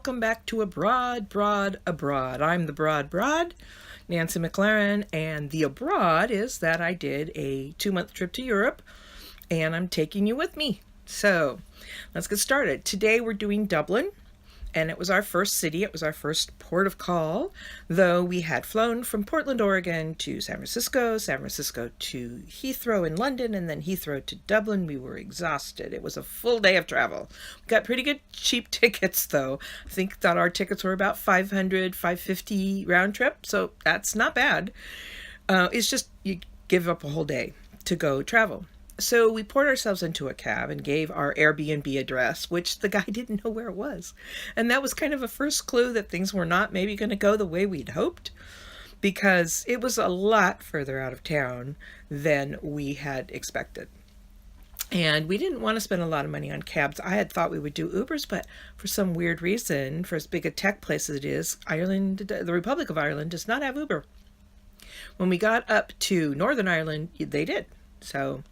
welcome back to Abroad, Abroad. I'm the Broad, Nancy McLaren, and the abroad is that I did a 2-month trip to Europe, and I'm taking you with me. So, let's get started. Today we're doing Dublin, and it was our first city. It was our first port of call, though we had flown from Portland, Oregon to San Francisco to Heathrow in London, and then Heathrow to Dublin. We were exhausted. It was a full day of travel. We got pretty good cheap tickets, though. I think that our tickets were about $550 round trip, so that's not bad. It's just you give up a whole day to go travel. So we poured ourselves into a cab and gave our Airbnb address, which the guy didn't know where it was. And that was kind of a first clue that things were not maybe going to go the way we'd hoped, because it was a lot further out of town than we had expected. And we didn't want to spend a lot of money on cabs. I had thought we would do Ubers, but for some weird reason, for as big a tech place as it is, Ireland, the Republic of Ireland, does not have Uber. When we got up to Northern Ireland, they did. So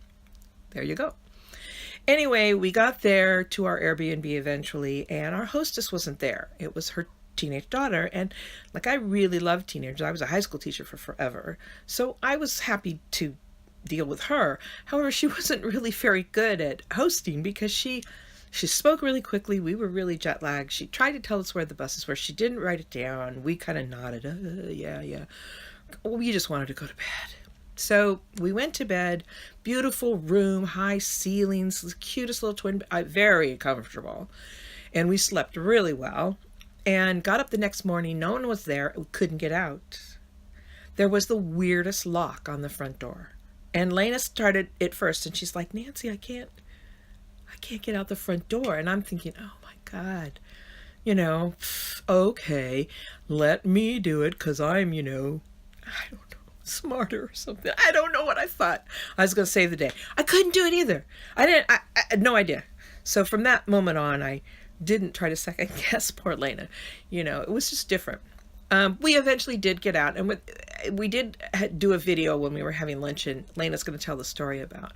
there you go. Anyway, we got there to our Airbnb eventually, and our hostess wasn't there. It was her teenage daughter, and I really loved teenagers. I was a high school teacher for forever, so I was happy to deal with her. However, she wasn't really very good at hosting because she spoke really quickly. We were really jet lagged. She tried to tell us where the buses were. She didn't write it down. We kind of nodded, yeah. We just wanted to go to bed. So we went to bed. Beautiful room, high ceilings, the cutest little twin, very comfortable. And we slept really well and got up the next morning. No one was there. We couldn't get out. There was the weirdest lock on the front door. And Lena started it first, and she's like, Nancy, I can't get out the front door. And I'm thinking, oh my God, okay, let me do it, because I'm, I don't know, smarter or something. I don't know what I thought. I was going to save the day. I couldn't do it either. I had no idea. So from that moment on, I didn't try to second guess poor Lena. It was just different. We eventually did get out, and we did do a video when we were having lunch, and Lena's going to tell the story about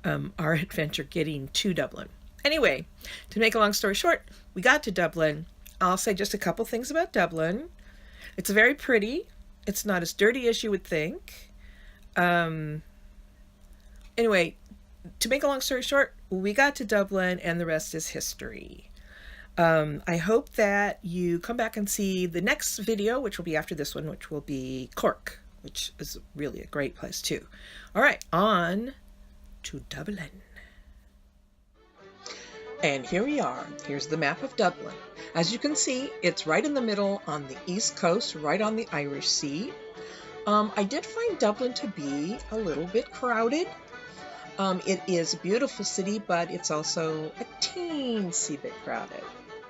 our adventure getting to Dublin. Anyway, to make a long story short, we got to Dublin. I'll say just a couple things about Dublin. It's very pretty. It's not as dirty as you would think. Anyway, to make a long story short, we got to Dublin, and the rest is history. I hope that you come back and see the next video, which will be after this one, which will be Cork, which is really a great place too. All right, on to Dublin. And here we are. Here's the map of Dublin. As you can see, it's right in the middle on the east coast, right on the Irish Sea. I did find Dublin to be a little bit crowded. It is a beautiful city, but it's also a teensy bit crowded.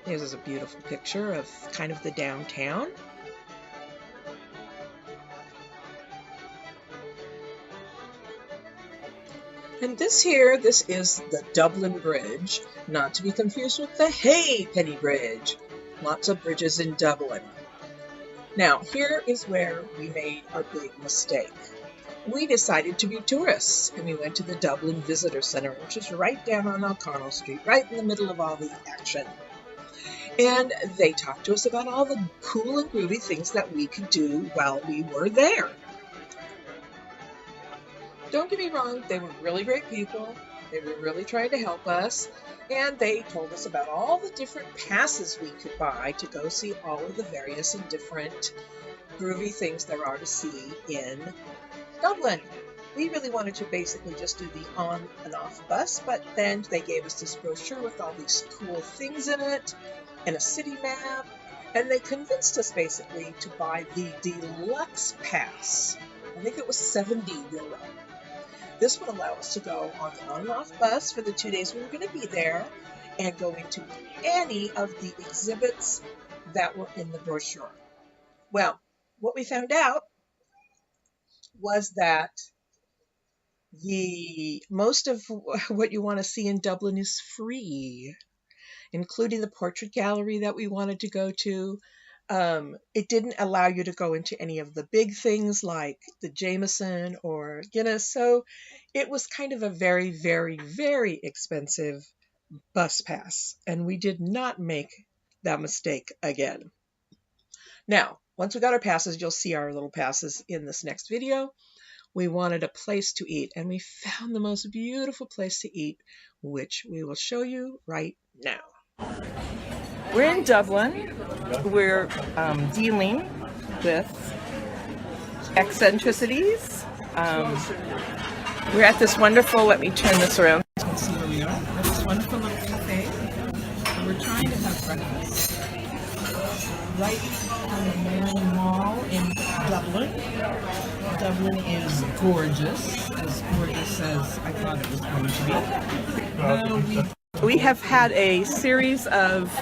There's a beautiful picture of kind of the downtown. And this is the Dublin Bridge, not to be confused with the Halfpenny Bridge. Lots of bridges in Dublin. Now, here is where we made our big mistake. We decided to be tourists, and we went to the Dublin Visitor Center, which is right down on O'Connell Street, right in the middle of all the action. And they talked to us about all the cool and groovy things that we could do while we were there. Don't get me wrong, they were really great people. They were really trying to help us. And they told us about all the different passes we could buy to go see all of the various and different groovy things there are to see in Dublin. We really wanted to basically just do the on and off bus, but then they gave us this brochure with all these cool things in it and a city map, and they convinced us basically to buy the deluxe pass. I think it was €70. This would allow us to go on the on and off bus for the 2 days we were going to be there and go into any of the exhibits that were in the brochure. Well, what we found out was that most of what you want to see in Dublin is free, including the portrait gallery that we wanted to go to. It didn't allow you to go into any of the big things like the Jameson or Guinness, so it was kind of a very, very, very expensive bus pass, and we did not make that mistake again. Now, once we got our passes, you'll see our little passes in this next video. We wanted a place to eat, and we found the most beautiful place to eat, which we will show you right now. We're in Dublin. We're dealing with eccentricities. We're at this wonderful, let me turn this around. You can see where we are. At this wonderful little cafe. And we're trying to have breakfast right on the main mall in Dublin. Dublin is gorgeous as I thought it was going to be. We have had a series of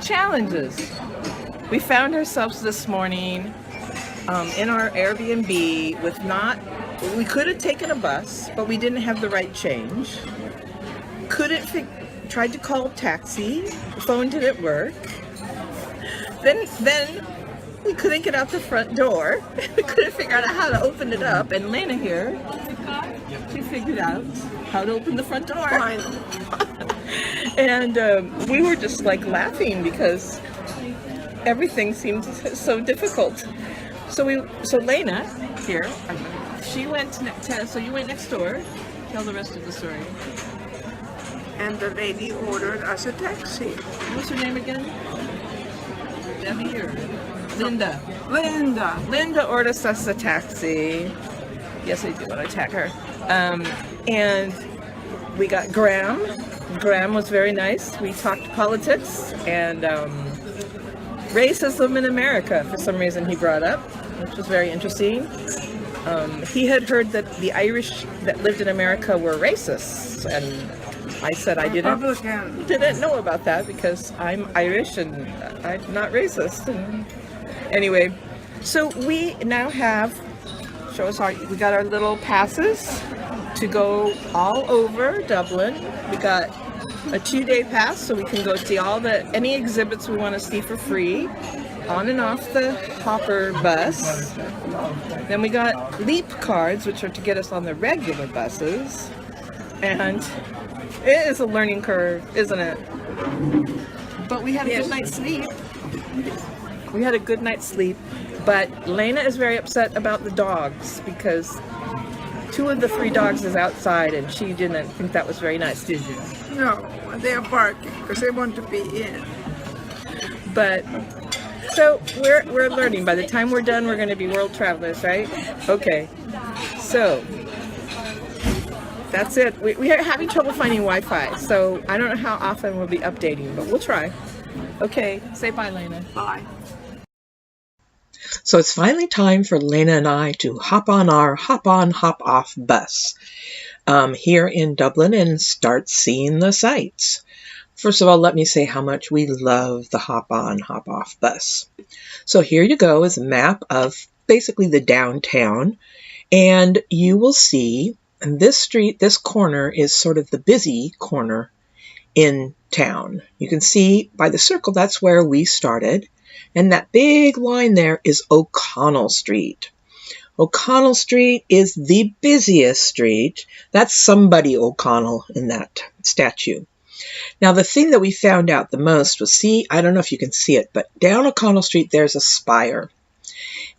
challenges. We found ourselves this morning in our Airbnb with we could have taken a bus, but we didn't have the right change. Tried to call a taxi, the phone didn't work. Then we couldn't get out the front door. We couldn't figure out how to open it up. And Lena here, she figured out how to open the front door. And we were just like laughing because everything seemed so difficult. So Lena here, she went so you went next door. Tell the rest of the story. And the lady ordered us a taxi. What's her name again? Debbie or Linda? Linda ordered us a taxi. Yes, I do want to tag her. And we got Graham. Graham was very nice. We talked politics and racism in America, for some reason he brought up, which was very interesting. He had heard that the Irish that lived in America were racists, and I said I didn't know about that because I'm Irish and I'm not racist. And anyway, so we now we got our little passes to go all over Dublin. We got a 2-day pass so we can go see any exhibits we want to see for free on and off the hopper bus. Then we got leap cards, which are to get us on the regular buses. And it is a learning curve, isn't it? But we had a good night's sleep. We had a good night's sleep. But Lena is very upset about the dogs because 2 of the 3 dogs is outside and she didn't think that was very nice, did you? No, they are barking because they want to be in. But so we're learning. By the time we're done, we're going to be world travelers, right? Okay. So that's it. We are having trouble finding Wi-Fi, so I don't know how often we'll be updating, but we'll try. Okay, say bye, Lena. Bye. So it's finally time for Lena and I to hop on our hop-on, hop-off bus here in Dublin and start seeing the sights. First of all, let me say how much we love the hop-on, hop-off bus. So here you go is a map of basically the downtown, and you will see this street, this corner is sort of the busy corner in town. You can see by the circle, that's where we started. And that big line there is O'Connell Street. O'Connell Street is the busiest street. That's somebody O'Connell in that statue. Now, the thing that we found out the most was, I don't know if you can see it, but down O'Connell Street, there's a spire.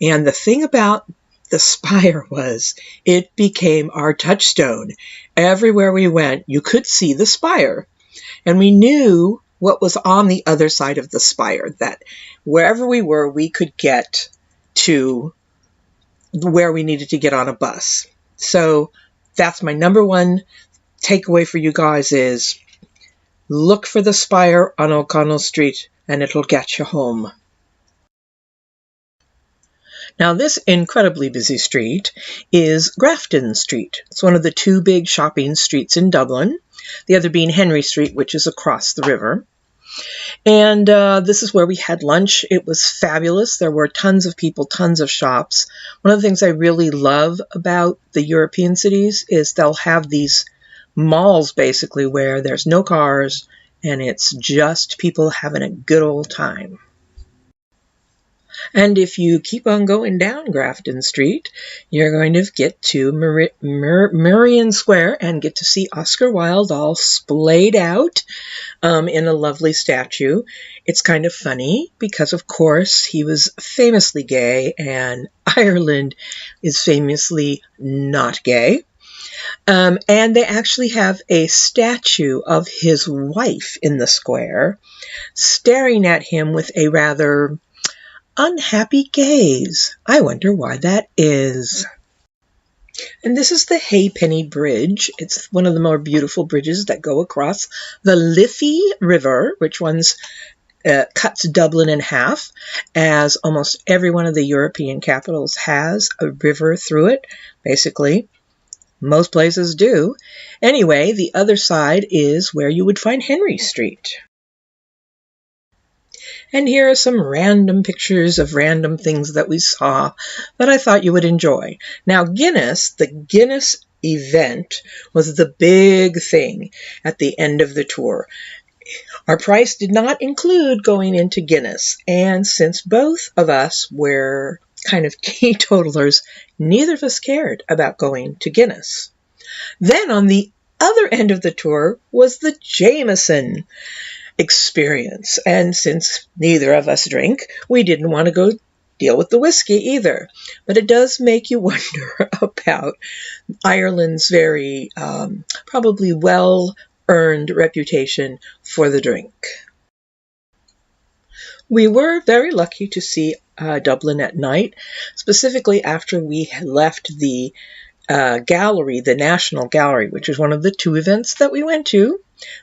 And the thing about the spire was it became our touchstone. Everywhere we went, you could see the spire. And we knew what was on the other side of the spire, that wherever we were, we could get to where we needed to get on a bus. So that's my number one takeaway for you guys is look for the spire on O'Connell Street and it'll get you home. Now this incredibly busy street is Grafton Street. It's one of the 2 big shopping streets in Dublin, the other being Henry Street, which is across the river. And this is where we had lunch. It was fabulous. There were tons of people, tons of shops. One of the things I really love about the European cities is they'll have these malls basically where there's no cars and it's just people having a good old time. And if you keep on going down Grafton Street, you're going to get to Merrion Square and get to see Oscar Wilde all splayed out in a lovely statue. It's kind of funny because, of course, he was famously gay and Ireland is famously not gay. And they actually have a statue of his wife in the square, staring at him with a rather unhappy gaze. I wonder why that is. And this is the Halfpenny Bridge. It's one of the more beautiful bridges that go across the Liffey River, which cuts Dublin in half, as almost every one of the European capitals has a river through it, basically. Most places do. Anyway, the other side is where you would find Henry Street. And here are some random pictures of random things that we saw that I thought you would enjoy. Now, the Guinness event was the big thing at the end of the tour. Our price did not include going into Guinness, and since both of us were kind of teetotalers, neither of us cared about going to Guinness. Then on the other end of the tour was the Jameson experience, and since neither of us drink, we didn't want to go deal with the whiskey either. But it does make you wonder about Ireland's very probably well-earned reputation for the drink. We were very lucky to see Dublin at night, specifically after we had left the gallery, the National Gallery, which is one of the two events that we went to.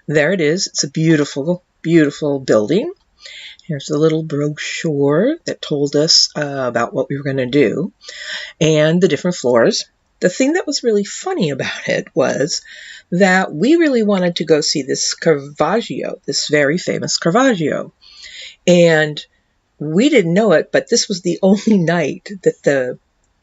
There it is. It's a beautiful, beautiful building. Here's a little brochure that told us about what we were going to do and the different floors. The thing that was really funny about it was that we really wanted to go see this Caravaggio, this very famous Caravaggio. And we didn't know it, but this was the only night that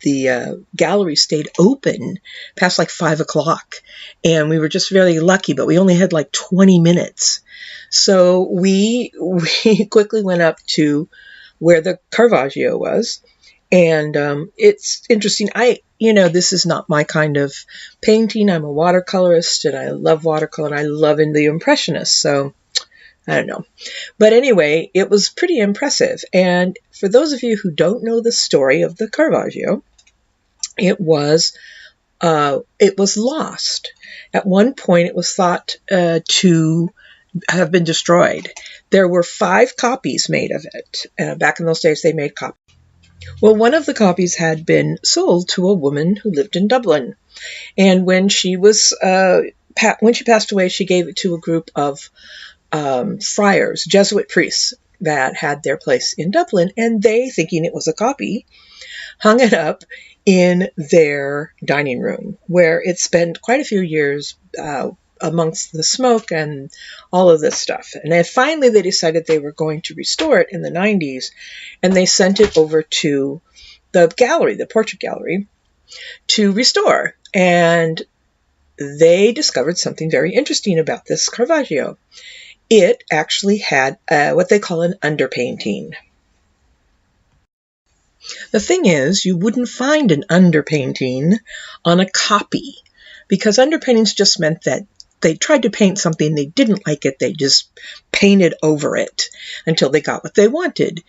the gallery stayed open past like 5 o'clock. And we were just very lucky, but we only had like 20 minutes. So we quickly went up to where the Caravaggio was. And it's interesting. This is not my kind of painting. I'm a watercolorist and I love watercolor and I love the Impressionists. So I don't know. But anyway, it was pretty impressive. And for those of you who don't know the story of the Caravaggio, it was lost. At one point, it was thought to have been destroyed. There were 5 copies made of it. Back in those days, they made copies. Well, one of the copies had been sold to a woman who lived in Dublin. And when she passed away, she gave it to a group of friars, Jesuit priests that had their place in Dublin, and they, thinking it was a copy, hung it up in their dining room, where it spent quite a few years amongst the smoke and all of this stuff. And then finally they decided they were going to restore it in the 90s, and they sent it over to the gallery, the portrait gallery, to restore. And they discovered something very interesting about this Caravaggio. It actually had what they call an underpainting. The thing is, you wouldn't find an underpainting on a copy, because underpaintings just meant that they tried to paint something, they didn't like it, they just painted over it until they got what they wanted.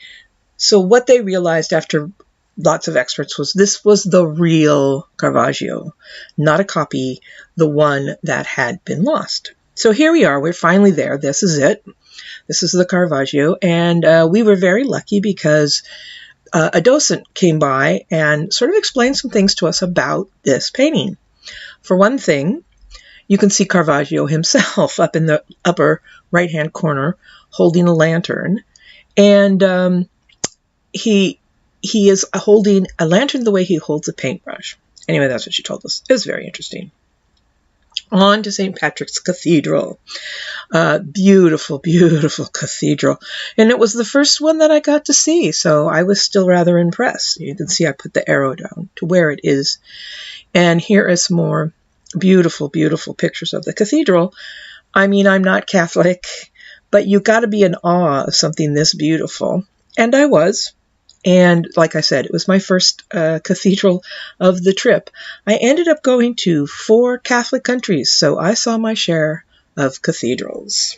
So what they realized after lots of experts was this was the real Caravaggio, not a copy, the one that had been lost. So here we are, we're finally there. This is it. This is the Caravaggio, and we were very lucky because a docent came by and sort of explained some things to us about this painting. For one thing, you can see Caravaggio himself up in the upper right-hand corner holding a lantern, and he is holding a lantern the way he holds a paintbrush. Anyway, that's what she told us. It was very interesting. On to St. Patrick's Cathedral. Beautiful, beautiful cathedral. And it was the first one that I got to see, so I was still rather impressed. You can see I put the arrow down to where it is. And here is more beautiful, beautiful pictures of the cathedral. I mean, I'm not Catholic, but you got to be in awe of something this beautiful. And I was. And like I said, it was my first cathedral of the trip. I ended up going to 4 Catholic countries, so I saw my share of cathedrals.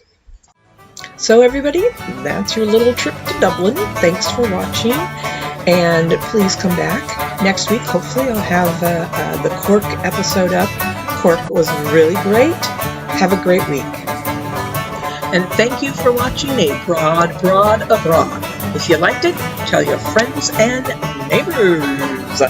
So everybody, that's your little trip to Dublin. Thanks for watching, and please come back next week. Hopefully I'll have the Cork episode up. Cork was really great. Have a great week. And thank you for watching A Broad, Broad, Abroad. If you liked it, tell your friends and neighbors.